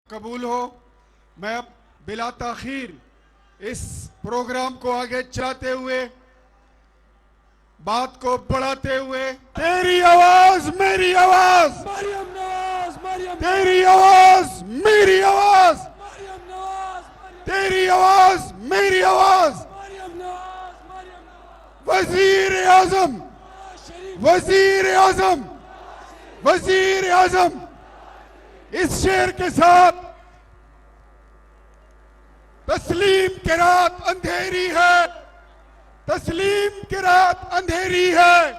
कबूल हो। मैं अब बिला ताखीर इस प्रोग्राम को आगे चलाते हुए, बात को बढ़ाते हुए, तेरी आवाज मेरी आवाज, मरियम नवाज, मरियम तेरी आवाज मेरी आवाज, मरियम नवाज, तेरी आवाज मेरी आवाज, मरियम नवाज, मरियम नवाज, वजीर आजम, शरीफ वजीर आजम, वजीर आजम। इस शेर के साथ तस्लीम की रात अंधेरी है, तस्लीम की रात अंधेरी है,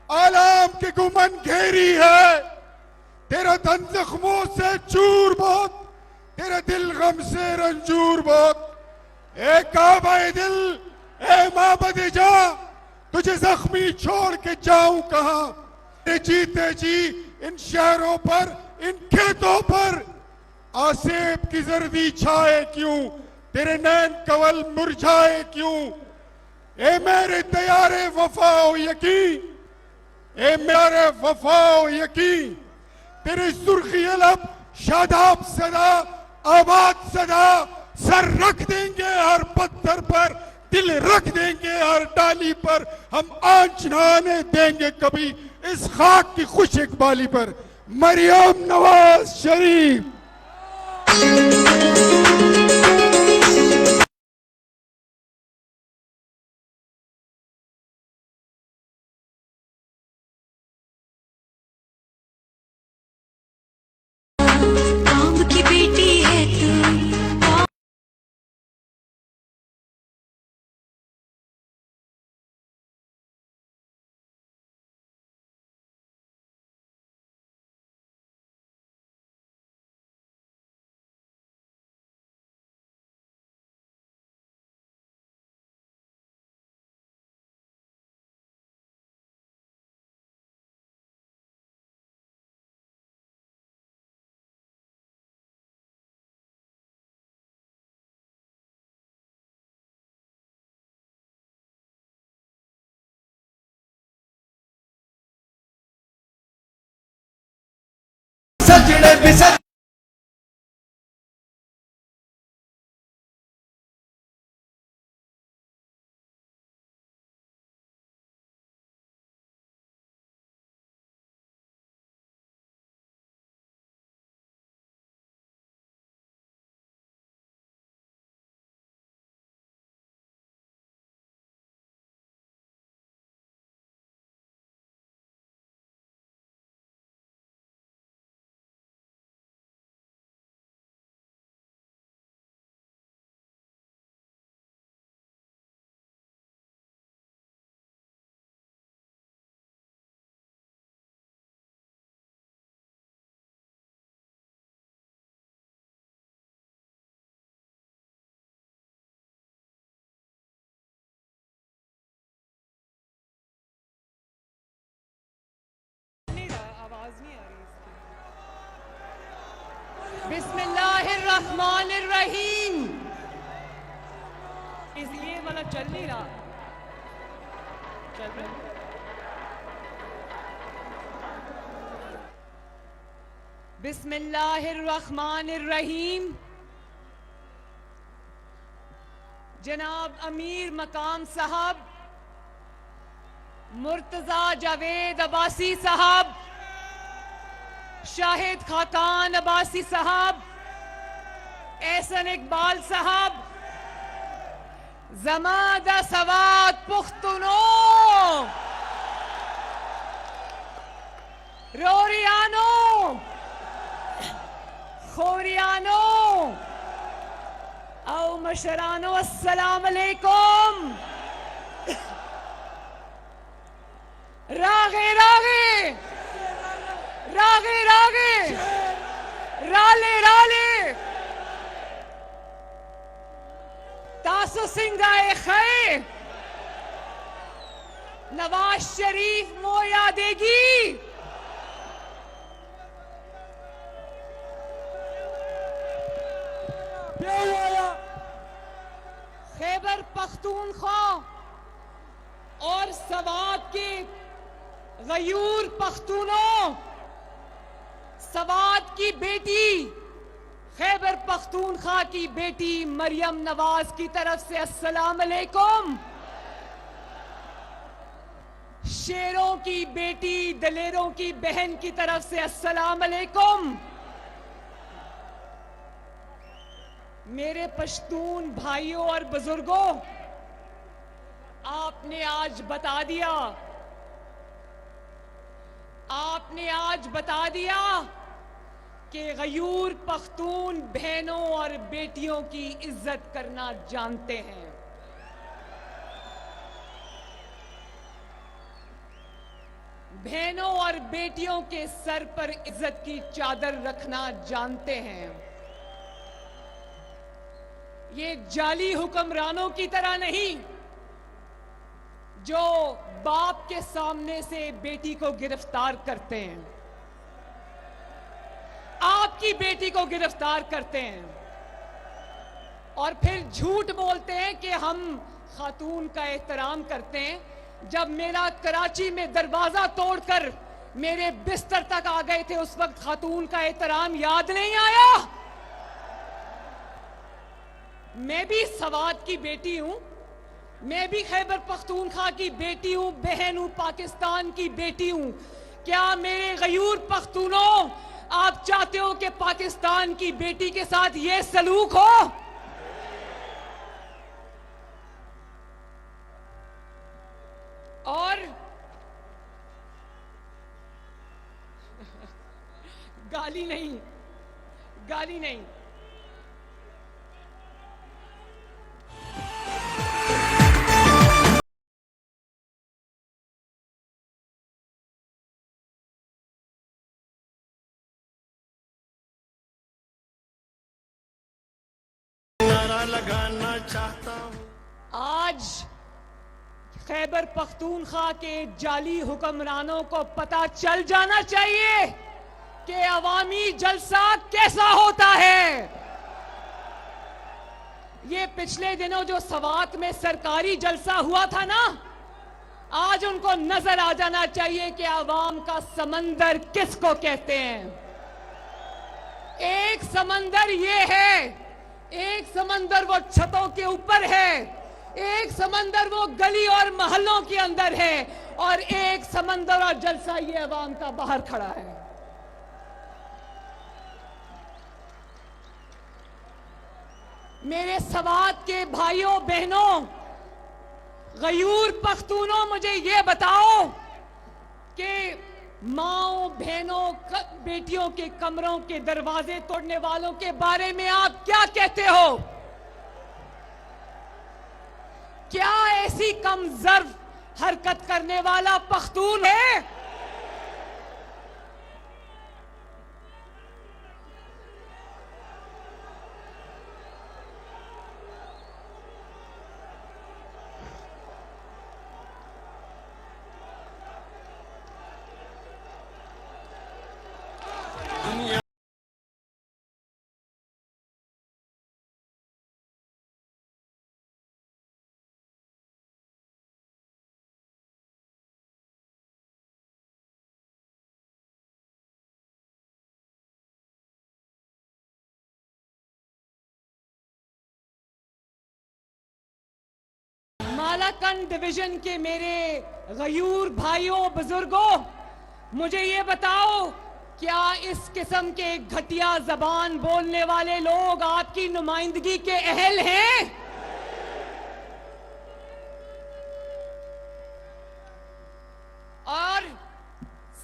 आलाम की गुमन घेरी है। तेरा तन जख्मों से चूर बहुत, तेरा दिल गम से रंजूर बहुत। ए काबा दिल, ए माबद जा, तुझे जख्मी छोड़ के जाऊं कहां। तेरे जीते जी इन शहरों पर, इन खेतों पर आसेब की जर्दी छाए क्यों, तेरे नैन कवल मुरझाए क्यों। ए मेरे तैयारे वफाओ यकीन, ए मेरे वफाओ यकीन, तेरी सुर्खी लब शादाब सदा, आबाद सदा। सर रख देंगे हर पत्थर पर, दिल रख देंगे हर डाली पर। हम आंच न आने देंगे कभी इस खाक की खुश इकबाली पर। मरियम नवाज शरीफ। कांब की बेटी है तू। सजने बिसज बिस्मिल्लाहिर्रहमानिर्रहीम। इसलिए वाला चल नहीं रहा, चल रहा। बिस्मिल्लाहिर्रहमानिर्रहीम। जनाब अमीर मकाम साहब मुर्तजा जावेद अब्बासी साहब, शाहिद खाकान अब्बासी साहब, एहसन इकबाल साहब, जमादा सवाद पुख्तुनो, रोरियानो, खोरियानो, आओ मशरानो, अस्सलाम अलैकुम। रागे रागे रागे रागे राले राले तासु सिंगाए खै नवाज शरीफ मोया देगी। खैबर पख्तूनख्वा और सवात के गयूर पख्तूनों, सवात की बेटी पख्तूनख्वा की बेटी मरियम नवाज की तरफ से अस्सलाम अलैकुम। शेरों की बेटी दलेरों की बहन की तरफ से अस्सलाम अलैकुम। मेरे पश्तून भाइयों और बुजुर्गों, आपने आज बता दिया कि गयूर पख्तून बहनों और बेटियों की इज्जत करना जानते हैं। बहनों और बेटियों के सर पर इज्जत की चादर रखना जानते हैं। ये जाली हुक्मरानों की तरह नहीं, जो बाप के सामने से बेटी को गिरफ्तार करते हैं, आपकी बेटी को गिरफ्तार करते हैं और फिर झूठ बोलते हैं कि हम खातून का एहतराम करते हैं। जब मेरा कराची में दरवाजा तोड़कर मेरे बिस्तर तक आ गए थे, उस वक्त खातून का एहतराम याद नहीं आया? मैं भी सवात की बेटी हूं, मैं भी खैबर पख्तूनख्वा की बेटी हूं, बहन हूं, पाकिस्तान की बेटी हूं। क्या मेरे गयूर पख्तूनों, आप चाहते हो कि पाकिस्तान की बेटी के साथ यह सलूक हो? और गाली नहीं, गाली नहीं। लगाना चाहता हूं। आज खैबर पख्तूनख्वा के जाली हुक्मरानों को पता चल जाना चाहिए कि अवामी जलसा कैसा होता है। ये पिछले दिनों जो सवात में सरकारी जलसा हुआ था ना, आज उनको नजर आ जाना चाहिए कि अवाम का समंदर किसको कहते हैं। एक समंदर ये है, एक समंदर वो छतों के ऊपर है, एक समंदर वो गली और मोहल्लों के अंदर है, और एक समंदर और जलसा ये अवाम का बाहर खड़ा है। मेरे सवात के भाइयों बहनों, गयूर पख्तूनों, मुझे ये बताओ कि माओ बहनों बेटियों के कमरों के दरवाजे तोड़ने वालों के बारे में आप क्या कहते हो? क्या ऐसी कमजर्फ हरकत करने वाला पख्तून है? मालाकंड डिवीजन के मेरे गयूर भाइयों बुजुर्गों, मुझे ये बताओ, क्या इस किस्म के घटिया जबान बोलने वाले लोग आपकी नुमाइंदगी के अहल हैं? और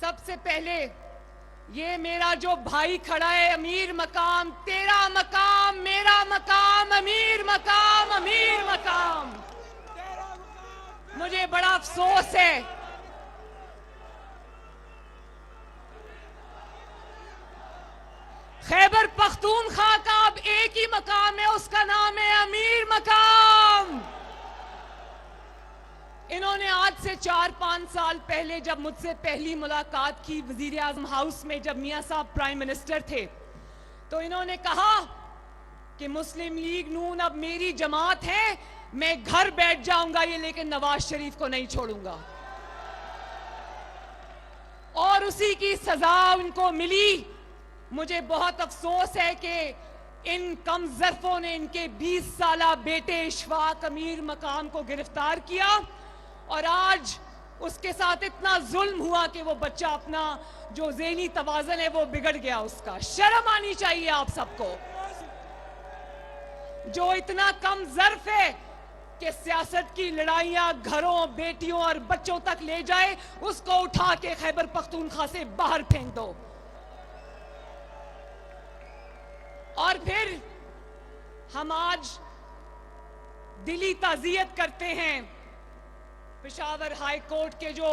सबसे पहले ये मेरा जो भाई खड़ा है, अमीर मकाम, तेरा मकाम, मेरा मकाम, अमीर मकाम, अमीर मकाम, मुझे बड़ा अफसोस है खैबर पख्तूनख्वा का अब एक ही मकाम है, उसका नाम है अमीर मकाम। इन्होंने आज से 4-5 साल पहले जब मुझसे पहली मुलाकात की वजीर आजम हाउस में, जब मियां साहब प्राइम मिनिस्टर थे, तो इन्होंने कहा कि मुस्लिम लीग नून अब मेरी जमात है, मैं घर बैठ जाऊंगा ये, लेकिन नवाज शरीफ को नहीं छोड़ूंगा। और उसी की सजा उनको मिली। मुझे बहुत अफसोस है कि इन कमजरफों ने इनके 20 साला बेटे इशफाक अमीर मकाम को गिरफ्तार किया और आज उसके साथ इतना जुल्म हुआ कि वो बच्चा अपना जो ज़हनी तवाज़न है वो बिगड़ गया उसका। शर्म आनी चाहिए आप सबको। जो इतना कम ज़र्फ है कि सियासत की लड़ाइयां घरों, बेटियों और बच्चों तक ले जाए, उसको उठा के खैबर पख्तूनख्वा से बाहर फेंक दो। और फिर हम आज दिली ताज़ियत करते हैं पेशावर हाई कोर्ट के जो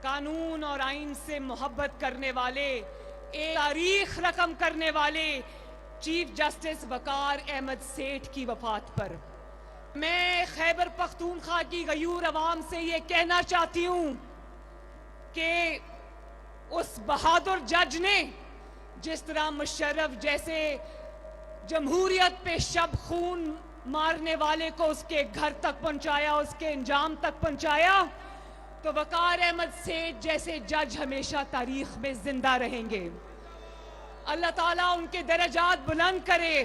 कानून और आइन से मोहब्बत करने वाले, एक तारीख रकम करने वाले चीफ जस्टिस वकार अहमद सेठ की वफात पर। मैं खैबर पख्तूनख्वा की गयूर अवाम से ये कहना चाहती हूं कि उस बहादुर जज ने जिस तरह मुशर्रफ जैसे जमहूरियत पे शब खून मारने वाले को उसके घर तक पहुंचाया, उसके अंजाम तक पहुंचाया, तो वकार अहमद सेठ जैसे जज हमेशा तारीख में जिंदा रहेंगे। अल्लाह ताला उनके दरजात बुलंद करे,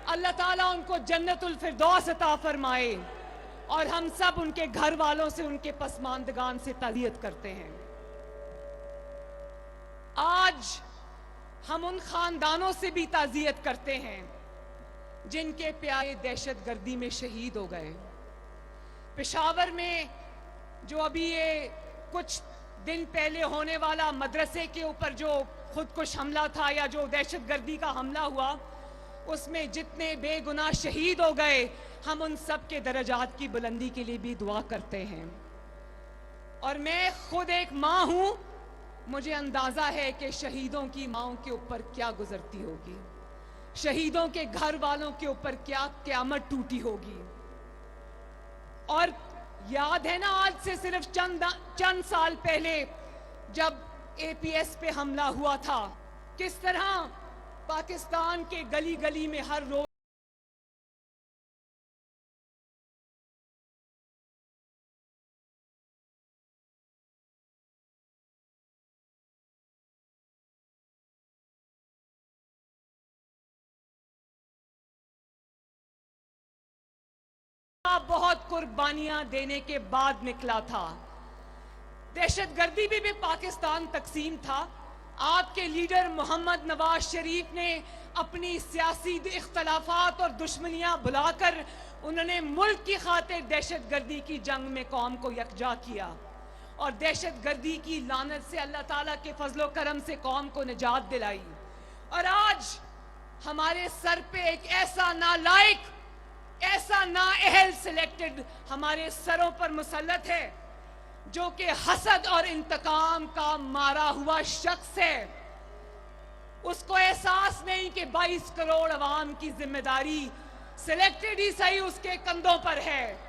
अल्लाह ताला उनको जन्नतुल फिरदौस अता फरमाए और हम सब उनके घर वालों से, उनके पसमानदगान से ताज़ियत करते हैं। आज हम उन खानदानों से भी ताज़ियत करते हैं जिनके प्यारे दहशतगर्दी में शहीद हो गए। पेशावर में जो अभी ये कुछ दिन पहले होने वाला मदरसे के ऊपर जो खुदकुश हमला था या जो दहशतगर्दी का हमला हुआ, उसमें जितने बेगुनाह शहीद हो गए, हम उन सब के दर्जात की बुलंदी के लिए भी दुआ करते हैं। और मैं खुद एक माँ हूं, मुझे अंदाजा है कि शहीदों की माओं के ऊपर क्या गुजरती होगी, शहीदों के घर वालों के ऊपर क्या क़यामत टूटी होगी। और याद है ना, आज से सिर्फ चंद साल पहले जब APS पे हमला हुआ था, किस तरह पाकिस्तान के गली गली में हर रोज बहुत कुर्बानियां देने के बाद निकला था। दहशतगर्दी भी पाकिस्तान तकसीम था। आपके लीडर मोहम्मद नवाज शरीफ ने अपनी सियासी इख्तलाफात और दुश्मनियां बुलाकर उन्होंने मुल्क की खातिर दहशतगर्दी की जंग में कौम को यकजा किया और दहशतगर्दी की लानत से अल्लाह ताला के फजलो करम से कौम को निजात दिलाई। और आज हमारे सर पे एक ऐसा नालायक, ऐसा नाअहल सिलेक्टेड हमारे सरों पर मुसल्लत है जो कि हसद और इंतकाम का मारा हुआ शख्स है। उसको एहसास नहीं कि 22 करोड़ अवाम की जिम्मेदारी सिलेक्टेड ही सही उसके कंधों पर है।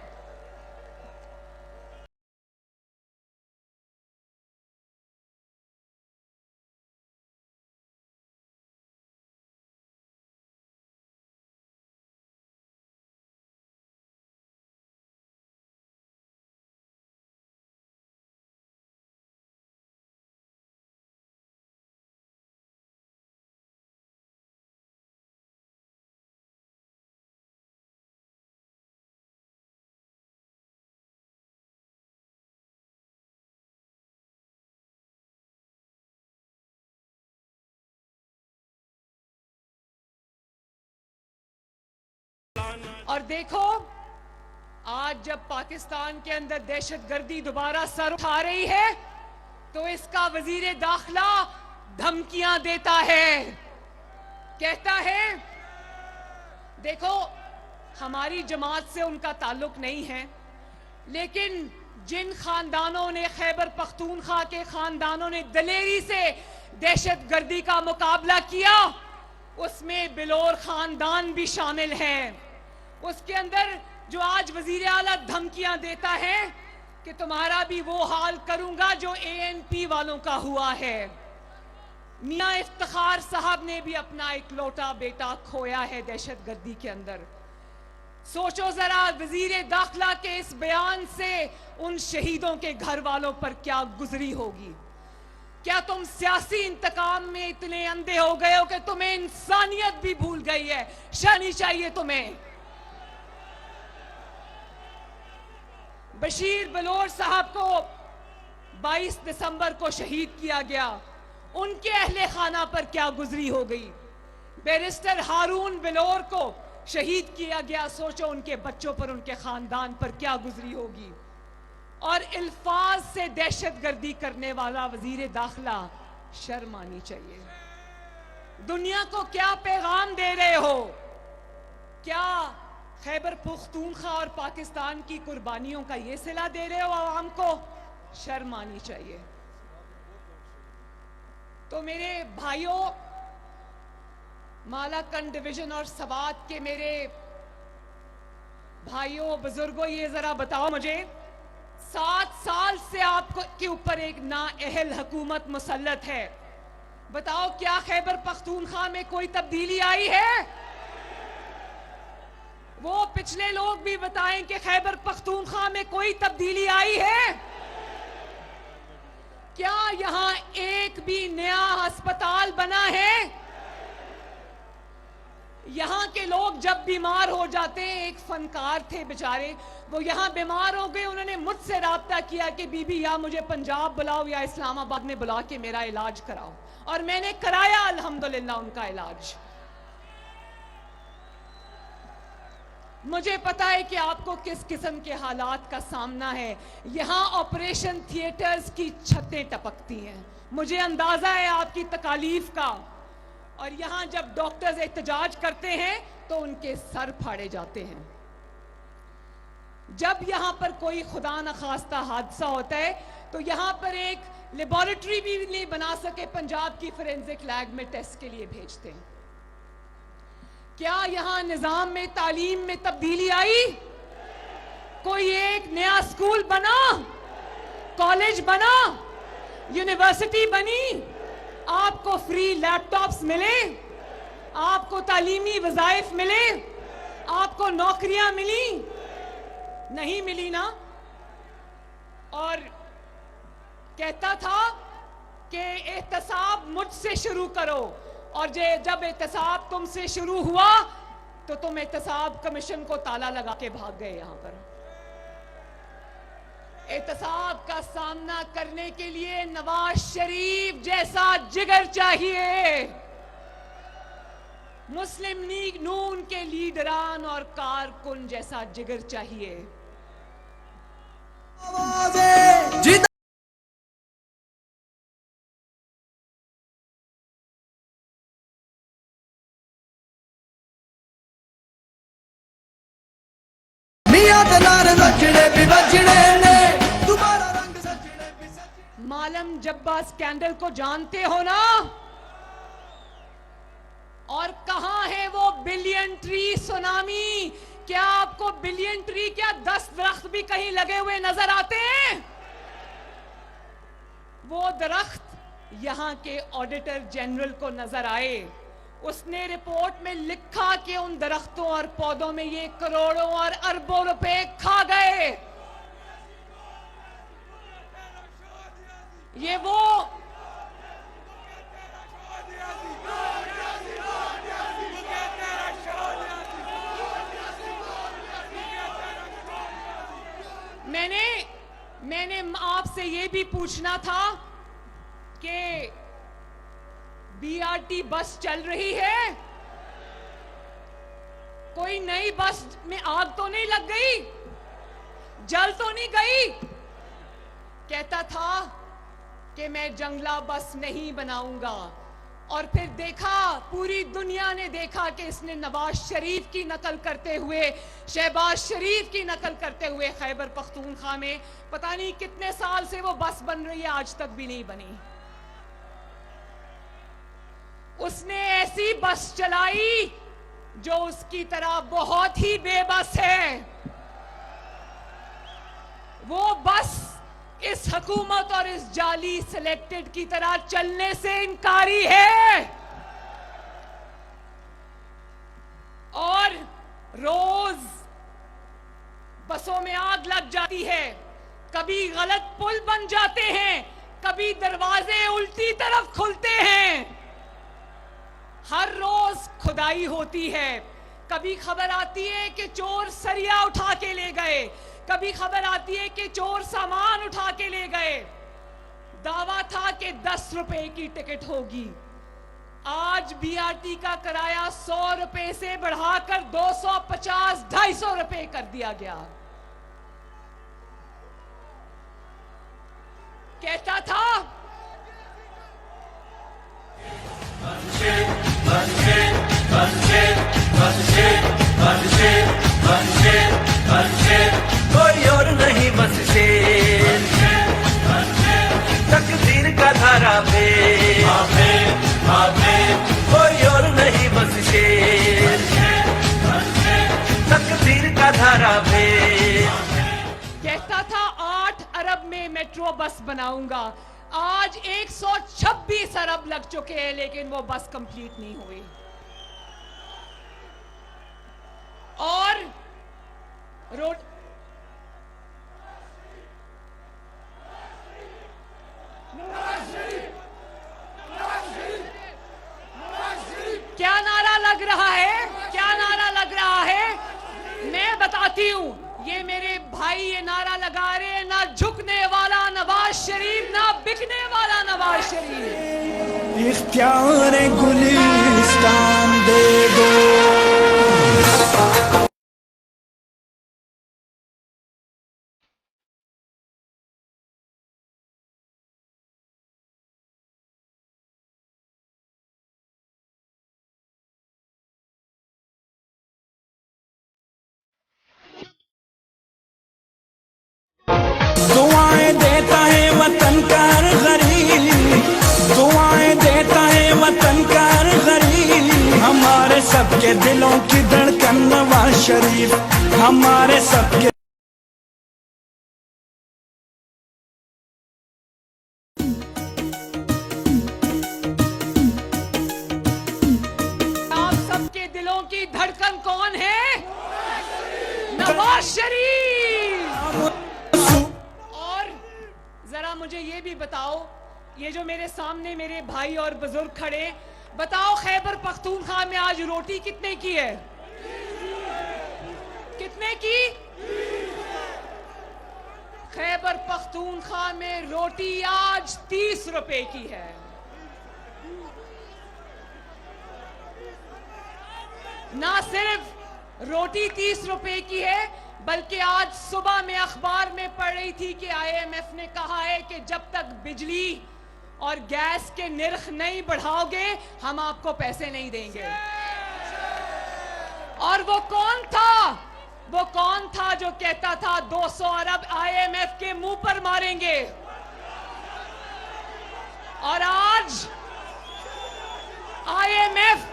और देखो, आज जब पाकिस्तान के अंदर दहशतगर्दी दोबारा सर उठा रही है तो इसका वजीर दाखिला धमकियां देता है, कहता है देखो हमारी जमात से उनका ताल्लुक नहीं है, लेकिन जिन खानदानों ने, खैबर पख्तूनख्वा के खानदानों ने दलेरी से दहशतगर्दी का मुकाबला किया, उसमें बिलोर खानदान भी शामिल है। उसके अंदर जो आज वजीर आला धमकियां देता है कि तुम्हारा भी वो हाल करूंगा जो ANP वालों का हुआ है। मियां इफ्तिखार साहब ने भी अपना इकलौता बेटा खोया है दहशतगर्दी के अंदर। सोचो जरा वजीर दाखिला के इस बयान से उन शहीदों के घर वालों पर क्या गुजरी होगी, क्या तुम सियासी इंतकाम में इतने अंधे हो गए हो कि तुम्हें इंसानियत भी भूल गई है? शर्म चाहिए तुम्हें। बशीर बलोच साहब को 22 दिसंबर को शहीद किया गया, उनके अहले खाना पर क्या गुजरी हो गई। बैरिस्टर हारून बिलोर को शहीद किया गया, सोचो उनके बच्चों पर, उनके खानदान पर क्या गुजरी होगी। और अल्फाज से दहशतगर्दी करने वाला वजीर दाखिला, शर्म आनी चाहिए। दुनिया को क्या पैगाम दे रहे हो? क्या खैबर पख्तूनख्वा और पाकिस्तान की कुर्बानियों का ये सिला दे रहे हो आवाम को? शर्म आनी चाहिए। तो मेरे भाइयों, मालाकंड डिवीजन और सवात के मेरे भाइयों बुजुर्गों, ये जरा बताओ मुझे, 7 साल से आपको के ऊपर एक नाअहल हुकूमत मुसल्लत है। बताओ क्या खैबर पख्तूनख्वा में कोई तब्दीली आई है? वो पिछले लोग भी बताएं कि खैबर पख्तूनख्वा में कोई तब्दीली आई है? क्या यहां एक भी नया अस्पताल बना है? यहाँ के लोग जब बीमार हो जाते हैं, एक फनकार थे बेचारे, वो यहाँ बीमार हो गए, उन्होंने मुझसे राब्ता किया कि बीबी या मुझे पंजाब बुलाओ या इस्लामाबाद में बुला के मेरा इलाज कराओ, और मैंने कराया अल्हम्दुलिल्लाह उनका इलाज। मुझे पता है कि आपको किस किस्म के हालात का सामना है। यहाँ ऑपरेशन थिएटर्स की छतें टपकती हैं, मुझे अंदाजा है आपकी तकालीफ का। और यहां जब डॉक्टर्स एहतजाज करते हैं तो उनके सर फाड़े जाते हैं। जब यहां पर कोई खुदा न खास्ता हादसा होता है तो यहां पर एक लेबोरेटरी भी नहीं बना सके, पंजाब की फोरेंसिक लैब में टेस्ट के लिए भेजते हैं। क्या यहां निजाम में, तालीम में तब्दीली आई? कोई एक नया स्कूल बना, कॉलेज बना, यूनिवर्सिटी बनी, आपको फ्री लैपटॉप्स मिले, आपको तालीमी वज़ाइफ मिले, आपको नौकरियां मिली? नहीं मिली ना। और कहता था कि एहतसाब मुझसे शुरू करो, और जब एहतसाब तुमसे शुरू हुआ तो तुम एहतसाब कमीशन को ताला लगा के भाग गए। यहां पर एहतसाब का सामना करने के लिए नवाज शरीफ जैसा जिगर चाहिए, मुस्लिम लीग नून के लीडरान और कारकुन जैसा जिगर चाहिए। मालम जब्बा स्कैंडल को जानते हो ना? और कहां है वो बिलियन ट्री सुनामी? क्या आपको बिलियन ट्री, क्या 10 दरख्त भी कहीं लगे हुए नजर आते हैं? वो दरख्त यहां के ऑडिटर जनरल को नजर आए, उसने रिपोर्ट में लिखा कि उन दरख्तों और पौधों में ये करोड़ों और अरबों रुपए खा गए। ये वो मैंने आपसे ये भी पूछना था कि बीआरटी बस चल रही है, कोई नई बस में आग तो नहीं लग गई, जल तो नहीं गई? कहता था कि मैं जंगला बस नहीं बनाऊंगा, और फिर देखा, पूरी दुनिया ने देखा कि इसने नवाज शरीफ की नकल करते हुए, शहबाज शरीफ की नकल करते हुए खैबर पख्तूनख्वा में पता नहीं कितने साल से वो बस बन रही है, आज तक भी नहीं बनी। उसने ऐसी बस चलाई जो उसकी तरह बहुत ही बेबस है। वो बस इस हुकूमत और इस जाली सिलेक्टेड की तरह चलने से इनकारी है, और रोज बसों में आग लग जाती है, कभी गलत पुल बन जाते हैं, कभी दरवाजे उल्टी तरफ खुलते हैं। हर रोज खुदाई होती है। कभी खबर आती है कि चोर सरिया उठा के ले गए, कभी खबर आती है कि चोर सामान उठा के ले गए। दावा था कि 10 रुपए की टिकट होगी। आज बीआरटी का किराया 100 रुपए से बढ़ाकर 250, 250 रुपए कर दिया गया। कहता था कोई और नहीं बस शेर, तकदीर का धारा कोई और नहीं बस शेर, तकदीर का धारा कहता था 8 अरब में मेट्रो बस बनाऊंगा। आज 126 अरब लग चुके हैं, लेकिन वो बस कंप्लीट नहीं हुई। और रोड क्या नारा लग रहा है, क्या नारा लग रहा है? मैं बताती हूं। ये मेरे भाई ये नारा लगा रहे हैं, ना झुकने वाला नवाज शरीफ, ना बिकने वाला नवाज शरीफ। इख्तियार गुलिस्तान दे दो। दुआएं देता है वतन का हर गरीब, दुआएं देता है वतन का हर गरीब। हमारे सबके दिलों की धड़कन नवाज शरीफ, हमारे सबके। आप सबके दिलों की धड़कन कौन है? नवाज शरीफ। जरा मुझे ये भी बताओ, ये जो मेरे सामने मेरे भाई और बुजुर्ग खड़े, बताओ खैबर पख्तूनख्वा में आज रोटी कितने की है? कितने की? खैबर पख्तूनख्वा में रोटी आज 30 रुपए की है। ना सिर्फ रोटी 30 रुपए की है, बल्कि आज सुबह में अखबार में पढ़ रही थी कि आईएमएफ ने कहा है कि जब तक बिजली और गैस के निर्ख नहीं बढ़ाओगे, हम आपको पैसे नहीं देंगे। और वो कौन था? वो कौन था जो कहता था 200 अरब आईएमएफ के मुंह पर मारेंगे? और आज आईएमएफ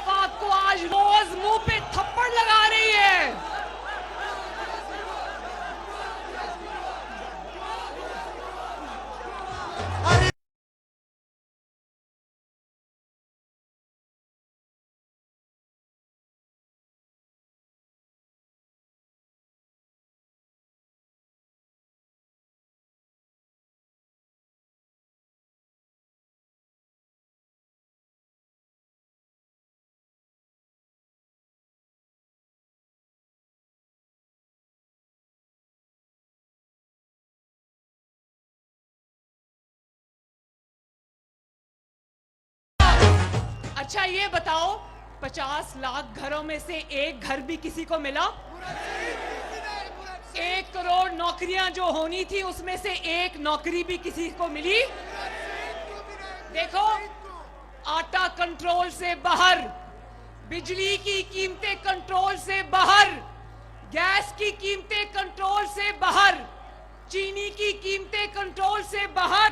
आपको आज रोज मुंह पे थप्पड़ लगा रही है। अच्छा ये बताओ, 50 लाख घरों में से एक घर भी किसी को मिला? 1 करोड़ नौकरियां जो होनी थी, उसमें से एक नौकरी भी किसी को मिली? देखो, आटा कंट्रोल से बाहर, बिजली की कीमतें कंट्रोल से बाहर, गैस की कीमतें कंट्रोल से बाहर, चीनी की कीमतें कंट्रोल से बाहर,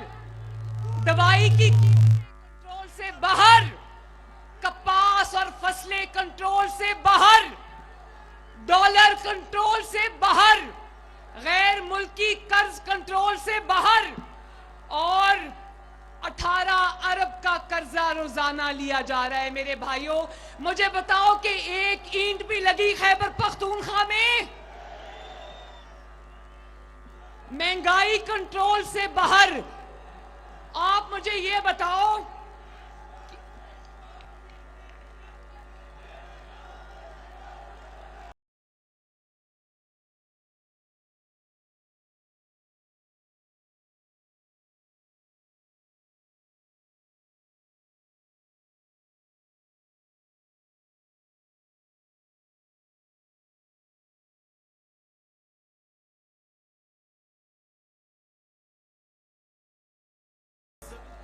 दवाई की कीमतें कंट्रोल से बाहर, कपास और फसलें कंट्रोल से बाहर, डॉलर कंट्रोल से बाहर, गैर मुल्की कर्ज कंट्रोल से बाहर, और 18 अरब का कर्जा रोजाना लिया जा रहा है। मेरे भाइयों, मुझे बताओ कि एक ईंट भी लगी खैबर पख्तूनख्वा में? महंगाई कंट्रोल से बाहर। आप मुझे ये बताओ,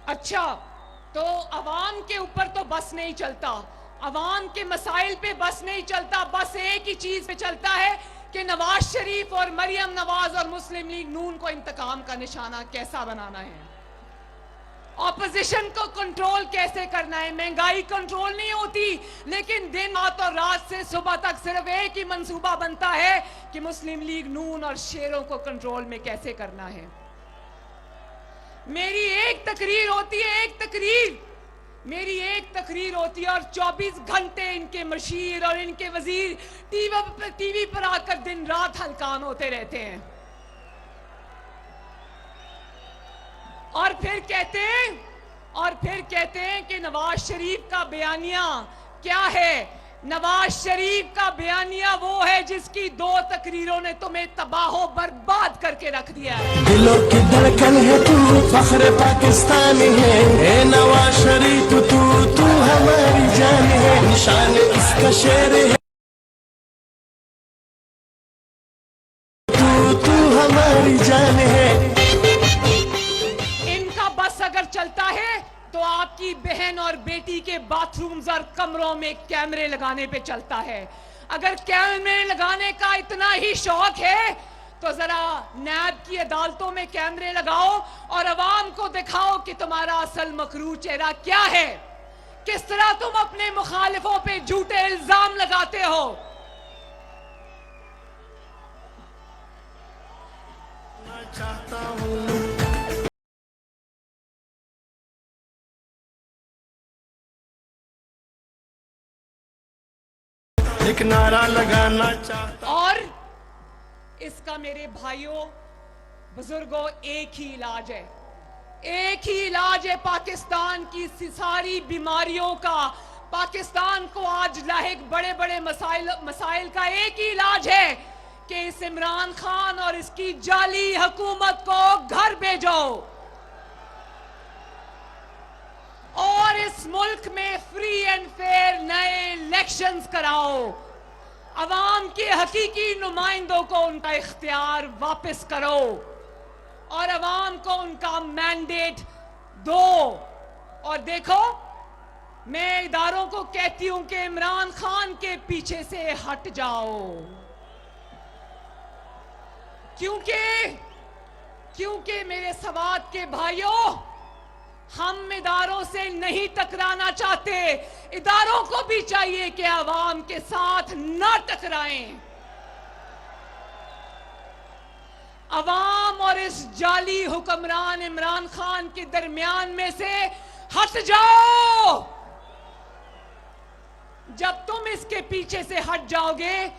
अच्छा तो अवाम के ऊपर तो बस नहीं चलता, अवाम के मसाइल पे बस नहीं चलता, बस एक ही चीज पे चलता है कि नवाज शरीफ और मरियम नवाज और मुस्लिम लीग नून को इंतकाम का निशाना कैसा बनाना है, ऑपोजिशन को कंट्रोल कैसे करना है। महंगाई कंट्रोल नहीं होती, लेकिन दिन रात और रात से सुबह तक सिर्फ एक ही मंसूबा बनता है कि मुस्लिम लीग नून और शेरों को कंट्रोल में कैसे करना है। मेरी एक तकरीर होती है, मेरी एक तकरीर होती है और 24 घंटे इनके मशीर और इनके वजीर टीवी पर आकर दिन रात हलकान होते रहते हैं और फिर कहते हैं कि नवाज शरीफ का बयानिया क्या है। नवाज शरीफ का बयानिया वो है जिसकी 2 तकरीरों ने तुम्हें तबाहो बर्बाद करके रख दिया है। दिलों की धड़कन है तू, फख्र पाकिस्तानी है, ए नवाज शरीफ तू हमारी जान है, निशान इसका शेर है, तू हमारी जान है। इनका बस अगर चलता है तो आपकी बहन और बेटी के बाथरूम्स और कमरों में कैमरे लगाने पे चलता है। अगर कैमरे लगाने का इतना ही शौक है तो जरा नैब की अदालतों में कैमरे लगाओ और अवाम को दिखाओ कि तुम्हारा असल मकरू चेहरा क्या है, किस तरह तुम अपने मुखालिफों पे झूठे इल्जाम लगाते हो। चाहता हूँ एक नारा लगाना चाहता। और इसका मेरे भाइयों बुजुर्गों एक ही इलाज है पाकिस्तान की सारी बीमारियों का। पाकिस्तान को आज लाहिक बड़े बड़े मसाइल का एक ही इलाज है कि इस इमरान खान और इसकी जाली हुकूमत को घर भेजो और इस मुल्क में फ्री एंड फेयर नए इलेक्शंस कराओ। अवाम के हकीकी नुमाइंदों को उनका इख्तियार वापस करो और अवाम को उनका मैंडेट दो। और देखो, मैं इदारों को कहती हूं कि इमरान खान के पीछे से हट जाओ, क्योंकि मेरे सवात के भाइयों, हम इदारों से नहीं टकराना चाहते। इदारों को भी चाहिए कि अवाम के साथ ना टकराएं। अवाम और इस जाली हुक्मरान इमरान खान के दरमियान में से हट जाओ। जब तुम इसके पीछे से हट जाओगे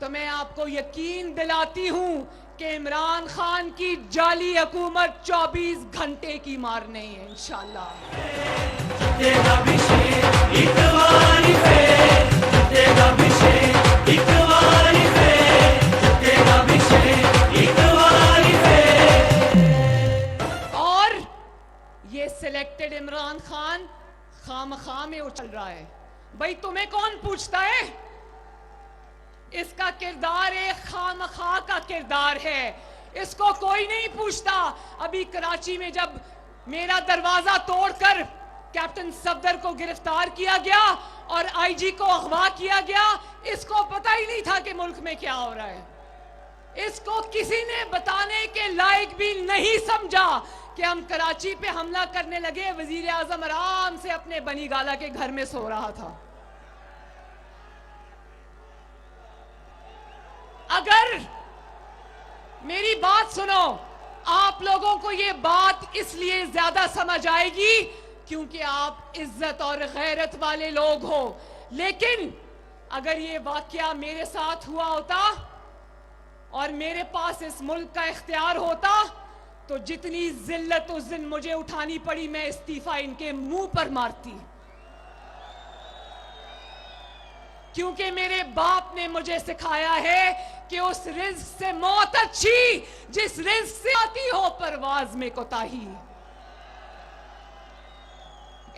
तो मैं आपको यकीन दिलाती हूं कि इमरान खान की जाली हुकूमत 24 घंटे की मार नहीं है इंशाअल्लाह। और ये सिलेक्टेड इमरान खान खामखा में उछल रहा है। भाई तुम्हें कौन पूछता है? इसका किरदार एक खामखा का किरदार है, इसको कोई नहीं पूछता। अभी कराची में जब मेरा दरवाजा तोड़कर कैप्टन सफदर को गिरफ्तार किया गया और आईजी को अगवा किया गया, इसको पता ही नहीं था कि मुल्क में क्या हो रहा है। इसको किसी ने बताने के लायक भी नहीं समझा कि हम कराची पे हमला करने लगे। वजीर आजम आराम से अपने बनी गाला के घर में सो रहा था। अगर मेरी बात सुनो, आप लोगों को ये बात इसलिए ज्यादा समझ आएगी क्योंकि आप इज्जत और गैरत वाले लोग हो। लेकिन अगर ये वाकया मेरे साथ हुआ होता और मेरे पास इस मुल्क का इख्तियार होता तो जितनी जिल्लत उस दिन मुझे उठानी पड़ी मैं इस्तीफा इनके मुंह पर मारती, क्योंकि मेरे बाप ने मुझे सिखाया है कि उस रिज़्क से मौत अच्छी जिस रिज़्क से आती हो परवाज में कोताही।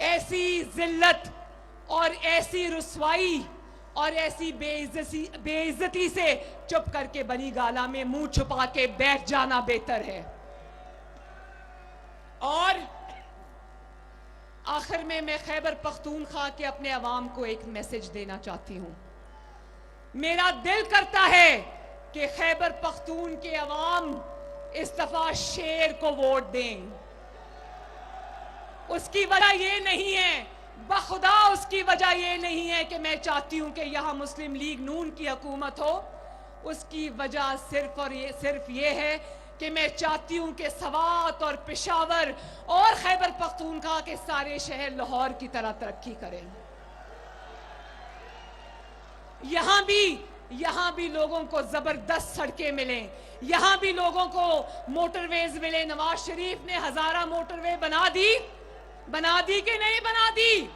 ऐसी जिल्लत और ऐसी रुसवाई और ऐसी बेइज्जती से चुप करके बनी गाला में मुंह छुपा के बैठ जाना बेहतर है। और आखिर में मैं खैबर पख्तूनख्वा के अपने अवाम को एक मैसेज देना चाहती हूं। मेरा दिल करता है कि खैबर पख्तून के अवाम इस दफा शेर को वोट दें। उसकी वजह ये नहीं है, बखुदा उसकी वजह ये नहीं है कि मैं चाहती हूं कि यहां मुस्लिम लीग नून की हुकूमत हो। उसकी वजह सिर्फ ये है कि मैं चाहती हूं कि सवात और पेशावर और खैबर पख्तूनख्वा के सारे शहर लाहौर की तरह तरक्की करें। यहां भी लोगों को जबरदस्त सड़कें मिलें, यहां भी लोगों को मोटरवेज मिले। नवाज शरीफ ने हजारा मोटरवे बना दी कि नहीं बना दी?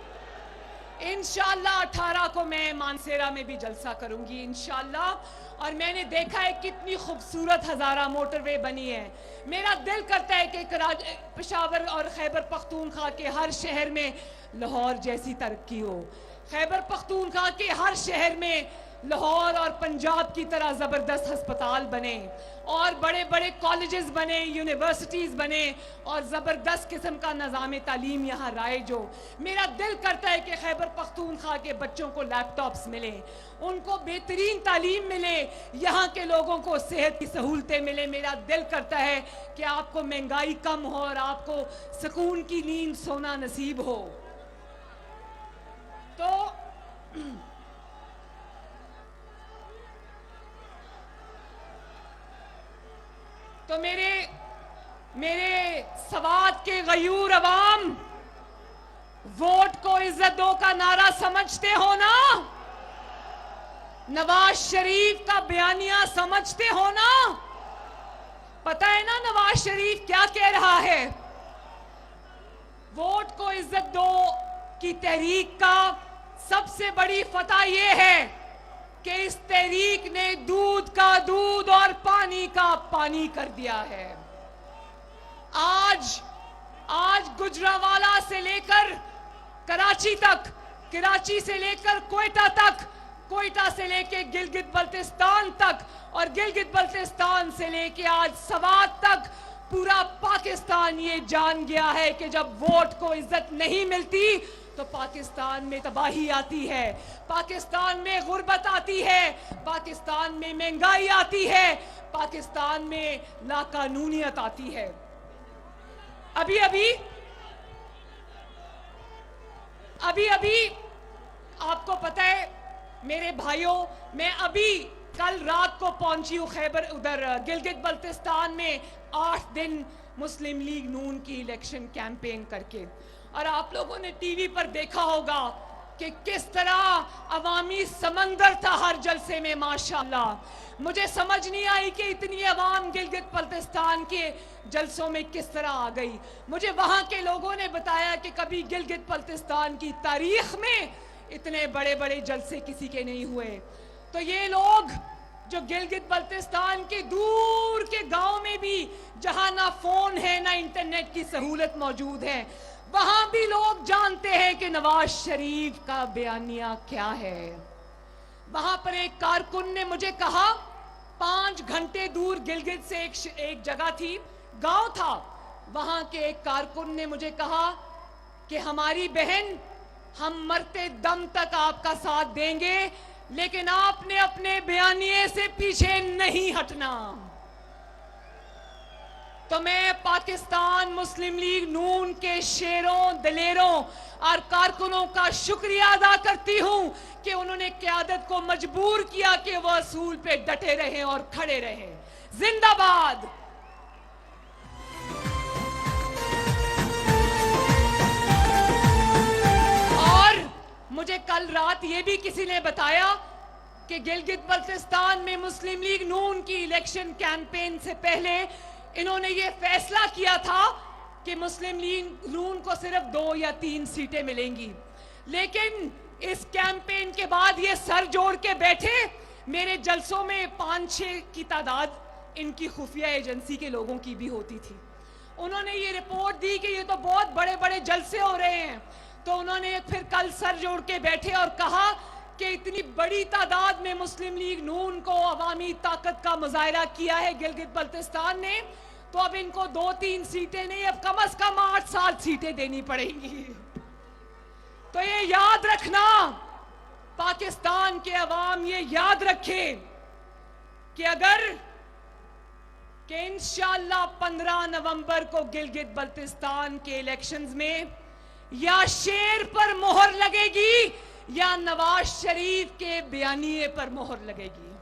इंशाअल्लाह 18 को मैं मानसेरा में भी जलसा करूंगी इंशाअल्लाह। और मैंने देखा है कितनी खूबसूरत हजारा मोटरवे बनी है। मेरा दिल करता है कि पेशावर और खैबर पख्तूनख्वा के हर शहर में लाहौर जैसी तरक्की हो। खैबर पख्तूनख्वा के हर शहर में लाहौर और पंजाब की तरह जबरदस्त अस्पताल बने और बड़े बड़े कॉलेजेस बने, यूनिवर्सिटीज बने और जबरदस्त किस्म का निज़ाम तालीम यहाँ राइज हो। मेरा दिल करता है कि खैबर पख्तूनख्वा के बच्चों को लैपटॉप्स मिले, उनको बेहतरीन तालीम मिले, यहाँ के लोगों को सेहत की सहूलतें मिले। मेरा दिल करता है कि आपको महंगाई कम हो और आपको सुकून की नींद सोना नसीब हो। तो मेरे सवात के गयूर अवाम, वोट को इज्जत दो का नारा समझते हो ना? नवाज शरीफ का बयानिया समझते हो ना? पता है ना नवाज शरीफ क्या कह रहा है? वोट को इज्जत दो की तहरीक का सबसे बड़ी फतह यह है कि इस तहरीक ने दूध का दूध और पानी का पानी कर दिया है। आज गुजरावाला से लेकर कराची तक, कराची से लेकर कोयटा तक, कोयटा से लेकर गिलगित बल्तिस्तान तक और गिलगित बल्तिस्तान से लेकर आज सवात तक पूरा पाकिस्तान ये जान गया है कि जब वोट को इज्जत नहीं मिलती तो पाकिस्तान में तबाही आती है, पाकिस्तान में गुर्बत आती है, पाकिस्तान में महंगाई आती है, पाकिस्तान में लाकानूनियत आती है। अभी अभी आपको पता है मेरे भाइयों, मैं अभी कल रात को पहुंची हूं खैबर उधर गिलगित बल्तिस्तान में 8 दिन मुस्लिम लीग नून की इलेक्शन कैंपेन करके। और आप लोगों ने टीवी पर देखा होगा कि किस तरह अवामी समंदर था हर जलसे में। माशाअल्लाह मुझे समझ नहीं आई कि इतनी अवाम गिलगित बल्तिस्तान के जलसों में किस तरह आ गई। मुझे वहां के लोगों ने बताया कि कभी गिलगित बल्तिस्तान की तारीख में इतने बड़े बड़े जलसे किसी के नहीं हुए। तो ये लोग जो गिलगित बल्तिस्तान के दूर के गांव में भी जहां ना फोन है ना इंटरनेट की सहूलत मौजूद है, वहां भी लोग जानते हैं कि नवाज शरीफ का बयानिया क्या है। वहां पर एक कारकुन ने मुझे कहा, 5 घंटे दूर गिलगित से एक जगह थी, गांव था, वहां के एक कारकुन ने मुझे कहा कि हमारी बहन, हम मरते दम तक आपका साथ देंगे, लेकिन आपने अपने बयानिए से पीछे नहीं हटना। तो मैं पाकिस्तान मुस्लिम लीग नून के शेरों, दलेरों और कारकुनों का शुक्रिया अदा करती हूं कि उन्होंने क़यादत को मजबूर किया कि वह असूल पे डटे रहे और खड़े रहे। जिंदाबाद। और मुझे कल रात ये भी किसी ने बताया कि गिलगित बल्तिस्तान में मुस्लिम लीग नून की इलेक्शन कैंपेन से पहले इन्होंने ये फैसला किया था कि मुस्लिम लीग नून को सिर्फ 2 या 3 सीटें मिलेंगी, लेकिन इस कैंपेन के बाद ये सर जोड़ के बैठे। मेरे जलसों में 5-6 की तादाद इनकी खुफिया एजेंसी के लोगों की भी होती थी। उन्होंने ये रिपोर्ट दी कि ये तो बहुत बड़े बड़े जलसे हो रहे हैं, तो उन्होंने फिर कल सर जोड़ के बैठे और कहा कि इतनी बड़ी तादाद में मुस्लिम लीग नून को अवामी ताकत का मुजाहरा किया है गिलगित बल्तिस्तान ने, तो अब इनको 2-3 सीटें नहीं, अब कम से कम 8-7 सीटें देनी पड़ेंगी। तो ये याद रखना, पाकिस्तान के अवाम ये याद रखे कि अगर कि इंशाअल्लाह 15 नवंबर को गिलगित बल्तिस्तान के इलेक्शंस में या शेर पर मोहर लगेगी या नवाज शरीफ के बयानिए पर मोहर लगेगी।